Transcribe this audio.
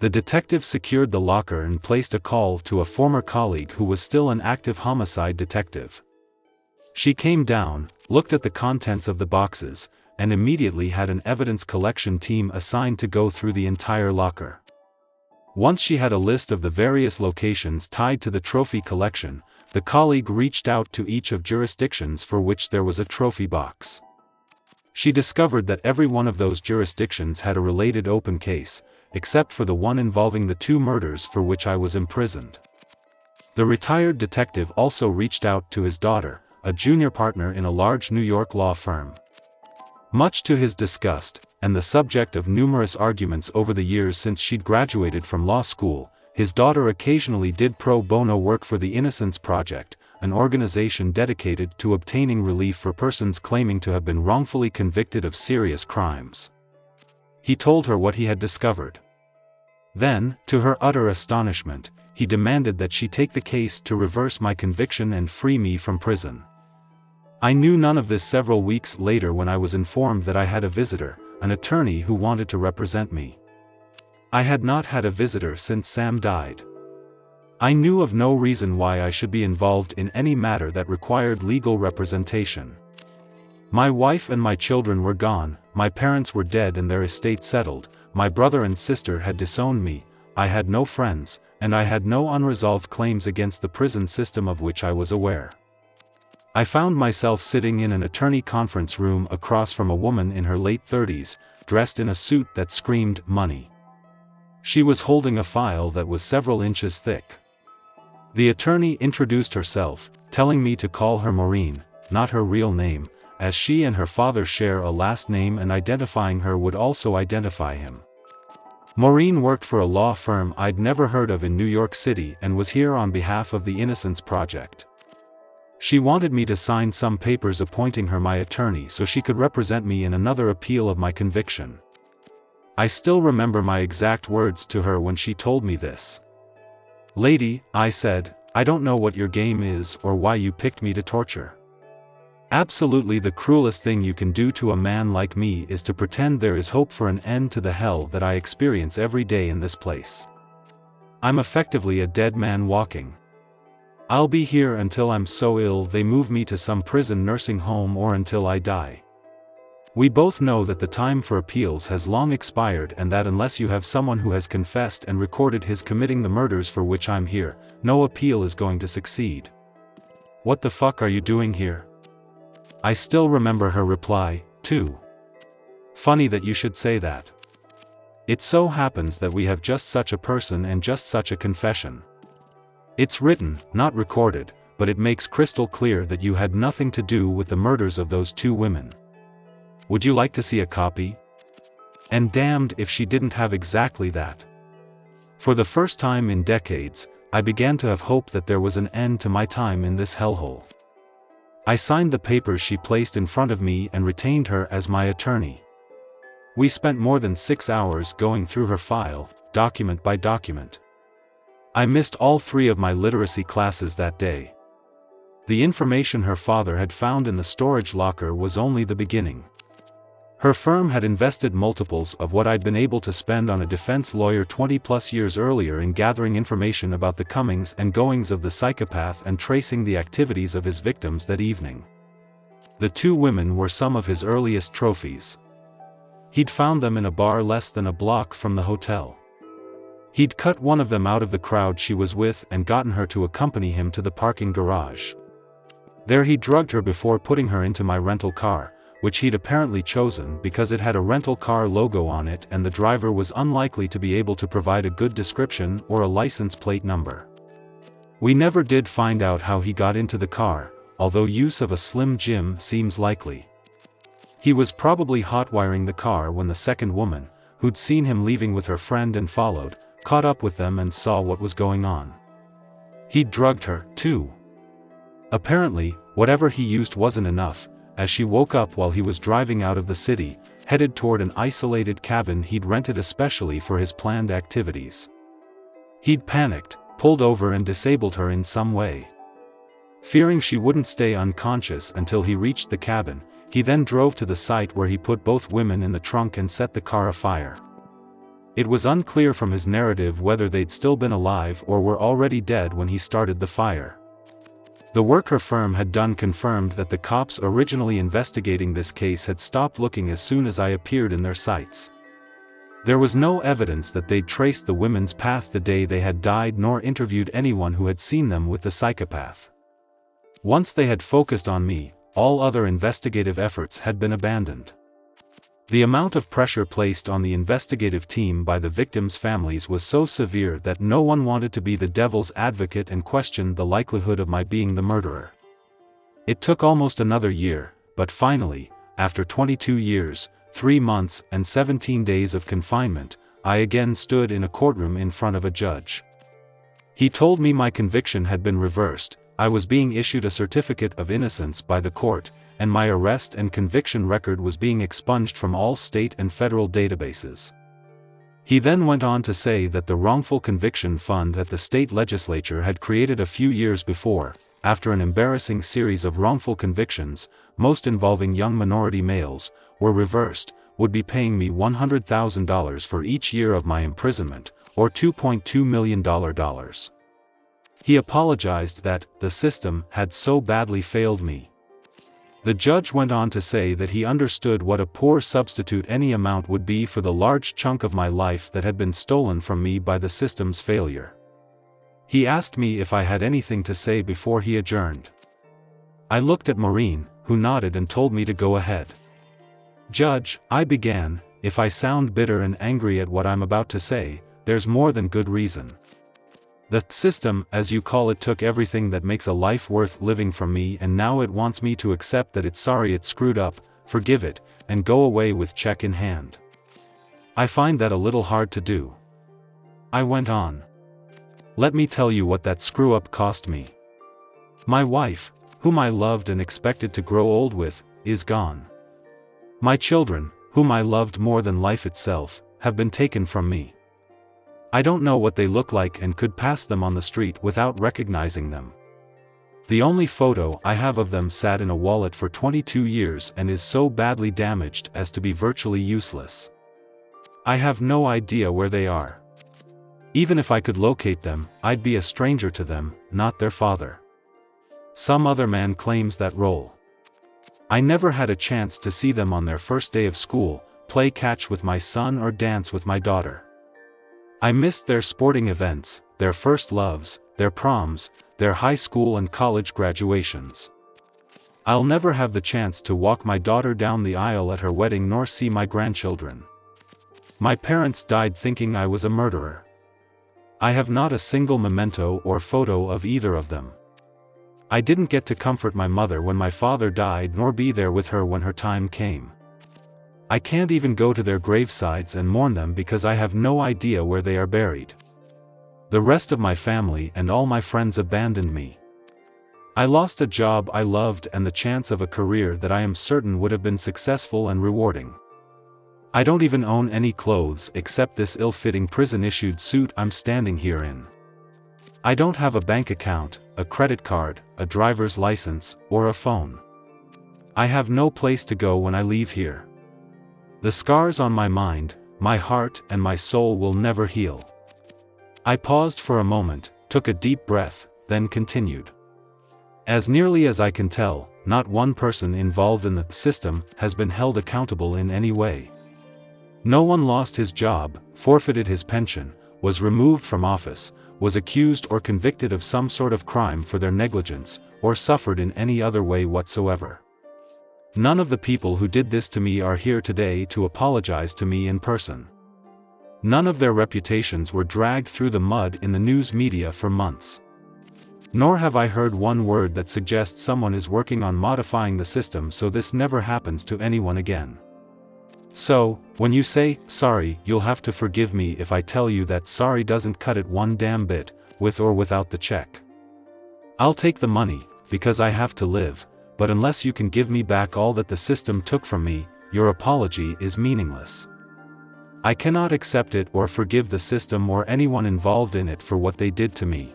The detective secured the locker and placed a call to a former colleague who was still an active homicide detective. She came down, looked at the contents of the boxes, and immediately had an evidence collection team assigned to go through the entire locker. Once she had a list of the various locations tied to the trophy collection, the colleague reached out to each of jurisdictions for which there was a trophy box. She discovered that every one of those jurisdictions had a related open case, except for the one involving the 2 murders for which I was imprisoned. The retired detective also reached out to his daughter, a junior partner in a large New York law firm. Much to his disgust, and the subject of numerous arguments over the years since she'd graduated from law school, his daughter occasionally did pro bono work for the Innocence Project, an organization dedicated to obtaining relief for persons claiming to have been wrongfully convicted of serious crimes. He told her what he had discovered. Then, to her utter astonishment, he demanded that she take the case to reverse my conviction and free me from prison. I knew none of this several weeks later when I was informed that I had a visitor, an attorney who wanted to represent me. I had not had a visitor since Sam died. I knew of no reason why I should be involved in any matter that required legal representation. My wife and my children were gone, my parents were dead and their estate settled, my brother and sister had disowned me, I had no friends, and I had no unresolved claims against the prison system of which I was aware. I found myself sitting in an attorney conference room across from a woman in her late 30s, dressed in a suit that screamed money. She was holding a file that was several inches thick. The attorney introduced herself, telling me to call her Maureen, not her real name, as she and her father share a last name and identifying her would also identify him. Maureen worked for a law firm I'd never heard of in New York City and was here on behalf of the Innocence Project. She wanted me to sign some papers appointing her my attorney so she could represent me in another appeal of my conviction. I still remember my exact words to her when she told me this. "Lady," I said, "I don't know what your game is or why you picked me to torture. Absolutely the cruelest thing you can do to a man like me is to pretend there is hope for an end to the hell that I experience every day in this place. I'm effectively a dead man walking. I'll be here until I'm so ill they move me to some prison nursing home or until I die. We both know that the time for appeals has long expired and that unless you have someone who has confessed and recorded his committing the murders for which I'm here, no appeal is going to succeed. What the fuck are you doing here?" I still remember her reply, too. "Funny that you should say that. It so happens that we have just such a person and just such a confession. It's written, not recorded, but it makes crystal clear that you had nothing to do with the murders of those 2 women. Would you like to see a copy?" And damned if she didn't have exactly that. For the first time in decades, I began to have hope that there was an end to my time in this hellhole. I signed the papers she placed in front of me and retained her as my attorney. We spent more than 6 hours going through her file, document by document. I missed all 3 of my literacy classes that day. The information her father had found in the storage locker was only the beginning. Her firm had invested multiples of what I'd been able to spend on a defense lawyer 20+ years earlier in gathering information about the comings and goings of the psychopath and tracing the activities of his victims that evening. The 2 women were some of his earliest trophies. He'd found them in a bar less than a block from the hotel. He'd cut one of them out of the crowd she was with and gotten her to accompany him to the parking garage. There he drugged her before putting her into my rental car, which he'd apparently chosen because it had a rental car logo on it and the driver was unlikely to be able to provide a good description or a license plate number. We never did find out how he got into the car, although use of a Slim Jim seems likely. He was probably hotwiring the car when the second woman, who'd seen him leaving with her friend and followed, caught up with them and saw what was going on. He'd drugged her, too. Apparently, whatever he used wasn't enough, as she woke up while he was driving out of the city, headed toward an isolated cabin he'd rented especially for his planned activities. He'd panicked, pulled over and disabled her in some way. Fearing she wouldn't stay unconscious until he reached the cabin, he then drove to the site where he put both women in the trunk and set the car afire. It was unclear from his narrative whether they'd still been alive or were already dead when he started the fire. The work her firm had done confirmed that the cops originally investigating this case had stopped looking as soon as I appeared in their sights. There was no evidence that they'd traced the women's path the day they had died nor interviewed anyone who had seen them with the psychopath. Once they had focused on me, all other investigative efforts had been abandoned. The amount of pressure placed on the investigative team by the victims' families was so severe that no one wanted to be the devil's advocate and questioned the likelihood of my being the murderer. It took almost another year, but finally, after 22 years, 3 months and 17 days of confinement, I again stood in a courtroom in front of a judge. He told me my conviction had been reversed, I was being issued a certificate of innocence by the court, and my arrest and conviction record was being expunged from all state and federal databases. He then went on to say that the wrongful conviction fund that the state legislature had created a few years before, after an embarrassing series of wrongful convictions, most involving young minority males, were reversed, would be paying me $100,000 for each year of my imprisonment, or $2.2 million. He apologized that the system had so badly failed me. The judge went on to say that he understood what a poor substitute any amount would be for the large chunk of my life that had been stolen from me by the system's failure. He asked me if I had anything to say before he adjourned. I looked at Maureen, who nodded and told me to go ahead. "Judge," I began, "if I sound bitter and angry at what I'm about to say, there's more than good reason. The system, as you call it, took everything that makes a life worth living from me, and now it wants me to accept that it's sorry it screwed up, forgive it, and go away with check in hand. I find that a little hard to do." I went on. "Let me tell you what that screw-up cost me. My wife, whom I loved and expected to grow old with, is gone. My children, whom I loved more than life itself, have been taken from me. I don't know what they look like and could pass them on the street without recognizing them. The only photo I have of them sat in a wallet for 22 years and is so badly damaged as to be virtually useless. I have no idea where they are. Even if I could locate them, I'd be a stranger to them, not their father. Some other man claims that role. I never had a chance to see them on their first day of school, play catch with my son or dance with my daughter. I missed their sporting events, their first loves, their proms, their high school and college graduations. I'll never have the chance to walk my daughter down the aisle at her wedding nor see my grandchildren. My parents died thinking I was a murderer. I have not a single memento or photo of either of them. I didn't get to comfort my mother when my father died nor be there with her when her time came. I can't even go to their gravesides and mourn them because I have no idea where they are buried. The rest of my family and all my friends abandoned me. I lost a job I loved and the chance of a career that I am certain would have been successful and rewarding. I don't even own any clothes except this ill-fitting prison-issued suit I'm standing here in. I don't have a bank account, a credit card, a driver's license, or a phone. I have no place to go when I leave here. The scars on my mind, my heart and my soul will never heal." I paused for a moment, took a deep breath, then continued. "As nearly as I can tell, not one person involved in the system has been held accountable in any way. No one lost his job, forfeited his pension, was removed from office, was accused or convicted of some sort of crime for their negligence, or suffered in any other way whatsoever. None of the people who did this to me are here today to apologize to me in person. None of their reputations were dragged through the mud in the news media for months. Nor have I heard one word that suggests someone is working on modifying the system so this never happens to anyone again. So, when you say, sorry, you'll have to forgive me if I tell you that sorry doesn't cut it one damn bit, with or without the check. I'll take the money, because I have to live, but unless you can give me back all that the system took from me, your apology is meaningless. I cannot accept it or forgive the system or anyone involved in it for what they did to me.